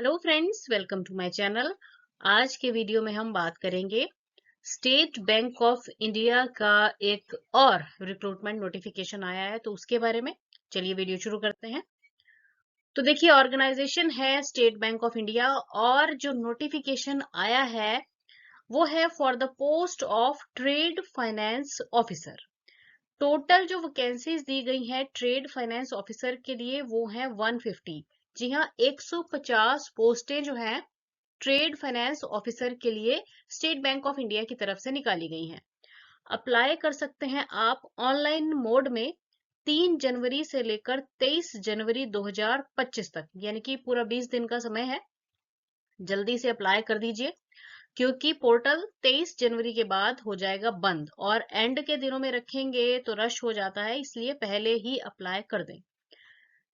Hello friends, welcome to my channel. आज के video में हम बात करेंगे स्टेट बैंक ऑफ इंडिया का एक और रिक्रूटमेंट नोटिफिकेशन आया है, तो उसके बारे में। चलिए वीडियो शुरू करते हैं। तो देखिए, ऑर्गेनाइजेशन है स्टेट बैंक ऑफ इंडिया और जो नोटिफिकेशन आया है वो है for the post of trade finance officer. Total जो वैकेंसीज दी गई हैं ट्रेड फाइनेंस ऑफिसर के लिए वो है 150। जी हाँ, 150 पोस्टें जो हैं ट्रेड फाइनेंस ऑफिसर के लिए स्टेट बैंक ऑफ इंडिया की तरफ से निकाली गई हैं। अप्लाई कर सकते हैं आप ऑनलाइन मोड में 3 जनवरी से लेकर 23 जनवरी 2025 तक, यानी कि पूरा 20 दिन का समय है। जल्दी से अप्लाई कर दीजिए क्योंकि पोर्टल 23 जनवरी के बाद हो जाएगा बंद और एंड के दिनों में रखेंगे तो रश हो जाता है, इसलिए पहले ही अप्लाई कर दें।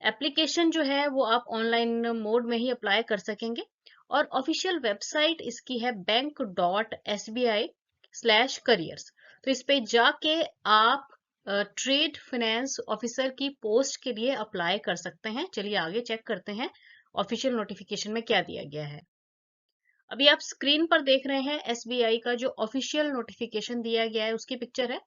एप्लीकेशन जो है वो आप ऑनलाइन मोड में ही अप्लाई कर सकेंगे और ऑफिशियल वेबसाइट इसकी है bank.sbi/careers। तो इस पे जाके आप ट्रेड फाइनेंस ऑफिसर की पोस्ट के लिए अप्लाई कर सकते हैं। चलिए आगे चेक करते हैं ऑफिशियल नोटिफिकेशन में क्या दिया गया है। अभी आप स्क्रीन पर देख रहे हैं एसबीआई का जो ऑफिशियल नोटिफिकेशन दिया गया है उसकी पिक्चर है।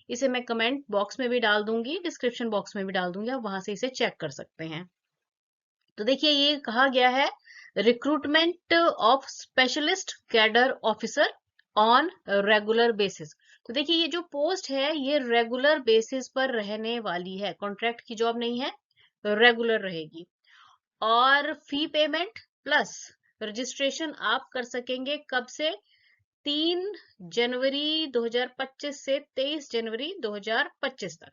इसे मैं कमेंट बॉक्स में भी डाल दूंगी, डिस्क्रिप्शन बॉक्स में भी डाल दूंगी, आप वहां से इसे चेक कर सकते हैं। तो देखिए, ये कहा गया है recruitment of specialist cadre officer on regular basis. तो देखिए, ये जो पोस्ट है ये रेगुलर बेसिस पर रहने वाली है, कॉन्ट्रैक्ट की जॉब नहीं है, रेगुलर रहेगी। और फी पेमेंट प्लस रजिस्ट्रेशन आप कर सकेंगे कब से? 3 जनवरी 2025 से 23 जनवरी 2025 तक।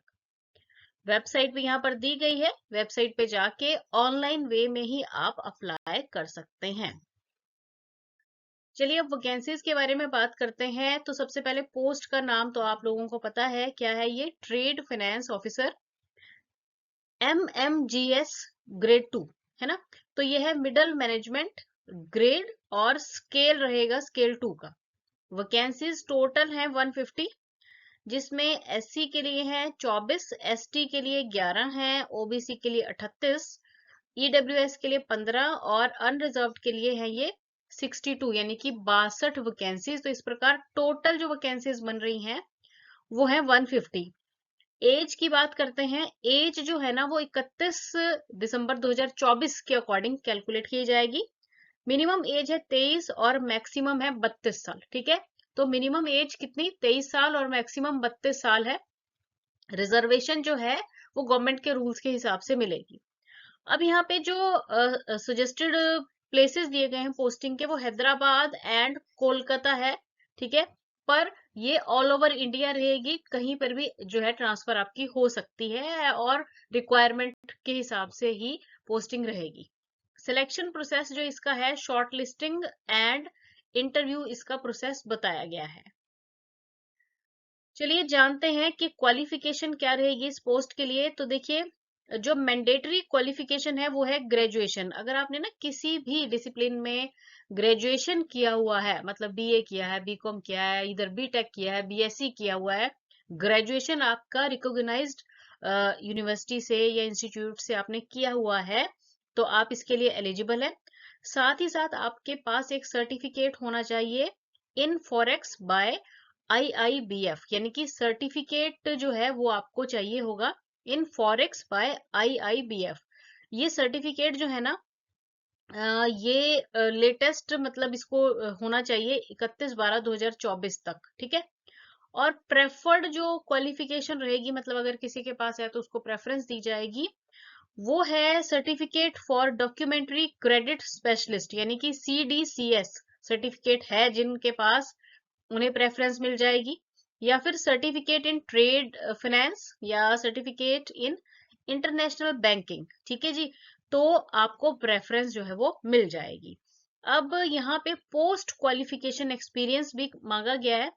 वेबसाइट भी यहाँ पर दी गई है, वेबसाइट पे जाके ऑनलाइन वे में ही आप अप्लाई कर सकते हैं। चलिए अब वैकेंसीज के बारे में बात करते हैं। तो सबसे पहले पोस्ट का नाम तो आप लोगों को पता है क्या है, ये trade finance officer MMGS grade 2 है ना। तो ये है मिडल मैनेजमेंट ग्रेड और स्केल रहेगा स्केल 2 का। वैकेंसीज टोटल है 150, जिसमें एससी के लिए है 24, एसटी के लिए 11 है, ओबीसी के लिए 38, ईडब्ल्यूएस के लिए 15 और अनरिजर्व्ड के लिए है ये 62, यानी कि 62 वैकेंसीज। तो इस प्रकार टोटल जो वैकेंसीज बन रही हैं वो है 150। एज की बात करते हैं। एज जो है ना वो 31 दिसंबर 2024 के अकॉर्डिंग कैलकुलेट की जाएगी। मिनिमम एज है 23 और मैक्सिमम है 32 साल। ठीक है, तो मिनिमम एज कितनी? 23 साल और मैक्सिमम 32 साल है। रिजर्वेशन जो है वो गवर्नमेंट के रूल्स के हिसाब से मिलेगी। अब यहाँ पे जो सजेस्टेड प्लेसेस दिए गए हैं पोस्टिंग के, वो हैदराबाद एंड कोलकाता है। ठीक है, पर ये ऑल ओवर इंडिया रहेगी, कहीं पर भी जो है ट्रांसफर आपकी हो सकती है और रिक्वायरमेंट के हिसाब से ही पोस्टिंग रहेगी। सिलेक्शन प्रोसेस जो इसका है, शॉर्ट लिस्टिंग एंड इंटरव्यू इसका प्रोसेस बताया गया है। चलिए जानते हैं कि क्वालिफिकेशन क्या रहेगी इस पोस्ट के लिए। तो देखिए, जो मैंडेटरी क्वालिफिकेशन है वो है ग्रेजुएशन। अगर आपने ना किसी भी डिसिप्लिन में ग्रेजुएशन किया हुआ है, मतलब बीए किया है, बीकॉम किया है, इधर बीटेक किया है, बीएससी किया हुआ है, ग्रेजुएशन आपका रिकॉग्नाइज्ड यूनिवर्सिटी से या इंस्टीट्यूट से आपने किया हुआ है, तो आप इसके लिए एलिजिबल है। साथ ही साथ आपके पास एक सर्टिफिकेट होना चाहिए इन फॉरेक्स बाय IIBF, यानी कि सर्टिफिकेट जो है वो आपको चाहिए होगा इन फॉरेक्स बाय IIBF। ये सर्टिफिकेट जो है ना, ये लेटेस्ट मतलब इसको होना चाहिए 31/12/2024 तक। ठीक है, और प्रेफर्ड जो क्वालिफिकेशन रहेगी, मतलब अगर किसी के पास है तो उसको प्रेफरेंस दी जाएगी, वो है certificate for documentary credit specialist, यानी कि CDCS सर्टिफिकेट है जिनके पास, उन्हें प्रेफरेंस मिल जाएगी। या फिर सर्टिफिकेट इन ट्रेड फाइनेंस या सर्टिफिकेट इन इंटरनेशनल बैंकिंग। ठीक है जी, तो आपको प्रेफरेंस जो है वो मिल जाएगी। अब यहाँ पे पोस्ट क्वालिफिकेशन एक्सपीरियंस भी मांगा गया है।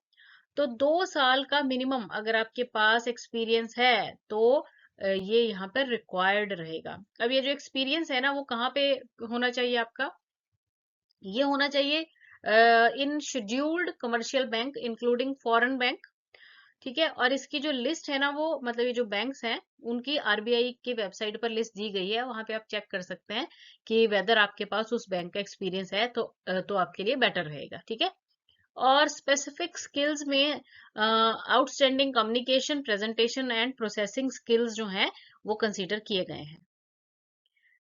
तो 2 साल का मिनिमम अगर आपके पास एक्सपीरियंस है तो ये यहाँ पर रिक्वायर्ड रहेगा। अब ये जो एक्सपीरियंस है ना वो कहाँ पे होना चाहिए आपका? ये होना चाहिए in scheduled commercial bank including foreign bank. ठीक है। और इसकी जो लिस्ट है ना, वो मतलब ये जो बैंक्स हैं उनकी आरबीआई की वेबसाइट पर लिस्ट दी गई है, वहां पे आप चेक कर सकते हैं कि वेदर आपके पास उस बैंक का एक्सपीरियंस है तो आपके लिए बेटर रहेगा। ठीक है। और स्पेसिफिक स्किल्स में outstanding communication, presentation and processing skills जो हैं वो कंसीडर किए गए हैं।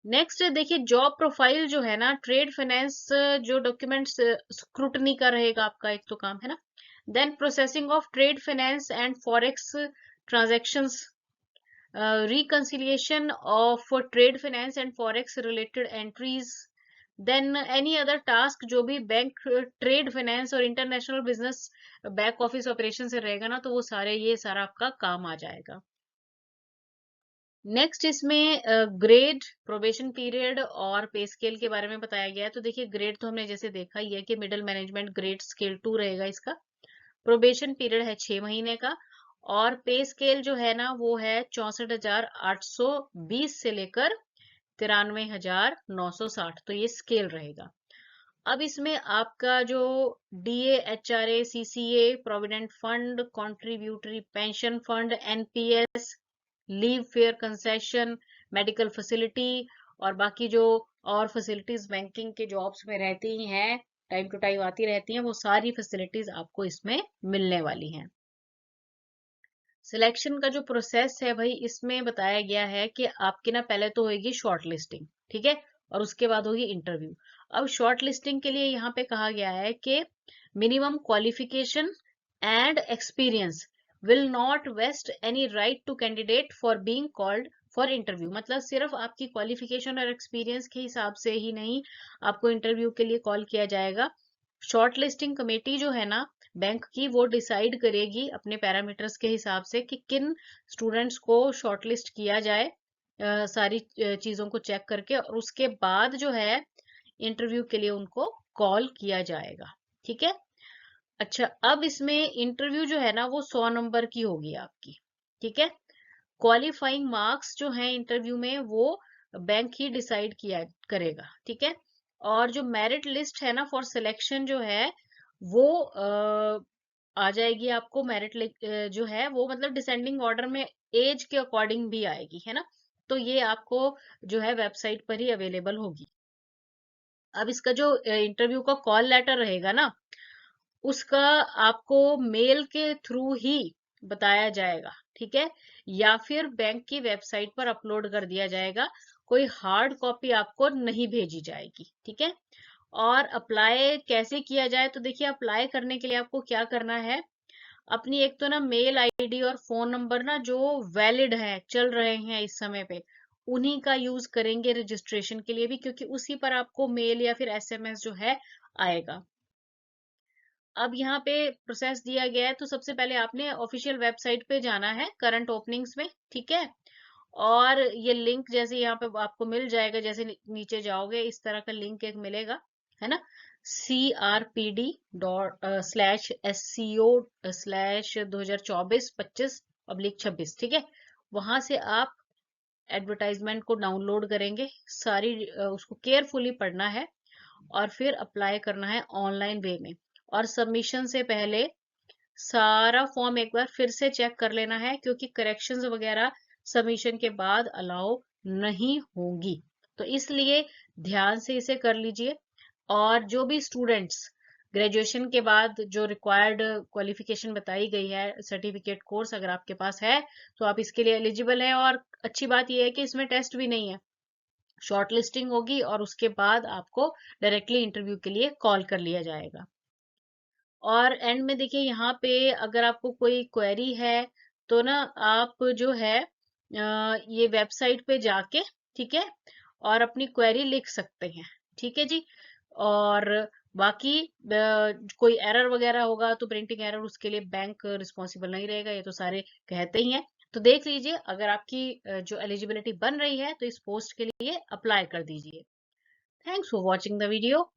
नेक्स्ट देखिए, जॉब प्रोफाइल जो है ना, ट्रेड फाइनेंस जो डॉक्यूमेंट्स स्क्रूटनी का रहेगा आपका एक तो काम, है ना। Then processing of trade finance and forex transactions, reconciliation of trade finance and forex related entries, then any other task जो भी बैंक ट्रेड फाइनेंस और international business back office operation से रहेगा ना, तो वो ये सारा आपका काम आ जाएगा। नेक्स्ट इसमें ग्रेड, प्रोबेशन पीरियड और पे स्केल के बारे में बताया गया है। तो देखिए, ग्रेड तो हमने जैसे देखा ही है कि मिडिल मैनेजमेंट ग्रेड स्केल 2 रहेगा इसका। प्रोबेशन पीरियड है 6 महीने का, और पे स्केल जो है ना वो है 64,820 से लेकर 93,960, तो ये स्केल रहेगा। अब इसमें आपका जो DA, HRA, CCA, provident fund, contributory pension fund, NPS, leave fair concession, medical facility और बाकी जो और फैसिलिटीज बैंकिंग के जॉब्स में रहती हैं, टाइम टू टाइम आती रहती हैं, वो सारी फैसिलिटीज आपको इसमें मिलने वाली हैं। सिलेक्शन का जो प्रोसेस है भाई, इसमें बताया गया है कि आपकी ना पहले तो होगी शॉर्ट लिस्टिंग, ठीक है, और उसके बाद होगी इंटरव्यू। अब शॉर्ट लिस्टिंग के लिए यहाँ पे कहा गया है कि minimum qualification and experience will not waste any right to candidate for being called for interview. मतलब सिर्फ आपकी क्वालिफिकेशन और एक्सपीरियंस के हिसाब से ही नहीं आपको इंटरव्यू के लिए कॉल किया जाएगा। शॉर्ट लिस्टिंग कमेटी जो है ना बैंक की, वो डिसाइड करेगी अपने पैरामीटर्स के हिसाब से कि किन स्टूडेंट्स को शॉर्टलिस्ट किया जाए, सारी चीजों को चेक करके, और उसके बाद जो है इंटरव्यू के लिए उनको कॉल किया जाएगा। ठीक है। अच्छा, अब इसमें इंटरव्यू जो है ना वो 100 नंबर की होगी आपकी। ठीक है। क्वालिफाइंग मार्क्स जो है इंटरव्यू में वो बैंक ही डिसाइड किया करेगा। ठीक है। और जो मेरिट लिस्ट है ना फॉर सिलेक्शन जो है वो आ जाएगी आपको। मेरिट जो है वो मतलब डिसेंडिंग ऑर्डर में एज के अकॉर्डिंग भी आएगी, है ना। तो ये आपको जो है वेबसाइट पर ही अवेलेबल होगी। अब इसका जो इंटरव्यू का कॉल लेटर रहेगा ना, उसका आपको मेल के थ्रू ही बताया जाएगा। ठीक है। या फिर बैंक की वेबसाइट पर अपलोड कर दिया जाएगा, कोई हार्ड कॉपी आपको नहीं भेजी जाएगी। ठीक है। और अप्लाई कैसे किया जाए, तो देखिए, अप्लाई करने के लिए आपको क्या करना है, अपनी एक तो ना मेल आईडी और फोन नंबर ना जो वैलिड है, चल रहे हैं इस समय पे, उन्हीं का यूज करेंगे रजिस्ट्रेशन के लिए भी, क्योंकि उसी पर आपको मेल या फिर एसएमएस जो है आएगा। अब यहाँ पे प्रोसेस दिया गया है, तो सबसे पहले आपने ऑफिशियल वेबसाइट पे जाना है करंट ओपनिंग्स में। ठीक है। और ये लिंक जैसे यहाँ पे आपको मिल जाएगा, जैसे नीचे जाओगे इस तरह का लिंक एक मिलेगा, है ना, crpd.sco/2024-25/। ठीक है। वहां से आप एडवर्टाइजमेंट को डाउनलोड करेंगे, सारी उसको केयरफुली पढ़ना है और फिर अप्लाई करना है ऑनलाइन वे में। और सबमिशन से पहले सारा फॉर्म एक बार फिर से चेक कर लेना है, क्योंकि करेक्शंस वगैरह सबमिशन के बाद अलाउ नहीं होंगी, तो इसलिए ध्यान से इसे कर लीजिए। और जो भी स्टूडेंट्स ग्रेजुएशन के बाद जो रिक्वायर्ड क्वालिफिकेशन बताई गई है, सर्टिफिकेट कोर्स अगर आपके पास है तो आप इसके लिए एलिजिबल हैं। और अच्छी बात यह है कि इसमें टेस्ट भी नहीं है, शॉर्ट लिस्टिंग होगी और उसके बाद आपको डायरेक्टली इंटरव्यू के लिए कॉल कर लिया जाएगा। और एंड में देखिए, यहाँ पे अगर आपको कोई क्वेरी है तो ना आप जो है ये वेबसाइट पे जाके, ठीक है, और अपनी क्वेरी लिख सकते हैं। ठीक है जी। और बाकी कोई एरर वगैरह होगा तो प्रिंटिंग एरर, उसके लिए बैंक रिस्पॉन्सिबल नहीं रहेगा, ये तो सारे कहते ही हैं। तो देख लीजिए, अगर आपकी जो एलिजिबिलिटी बन रही है तो इस पोस्ट के लिए अप्लाई कर दीजिए। Thanks for watching the video.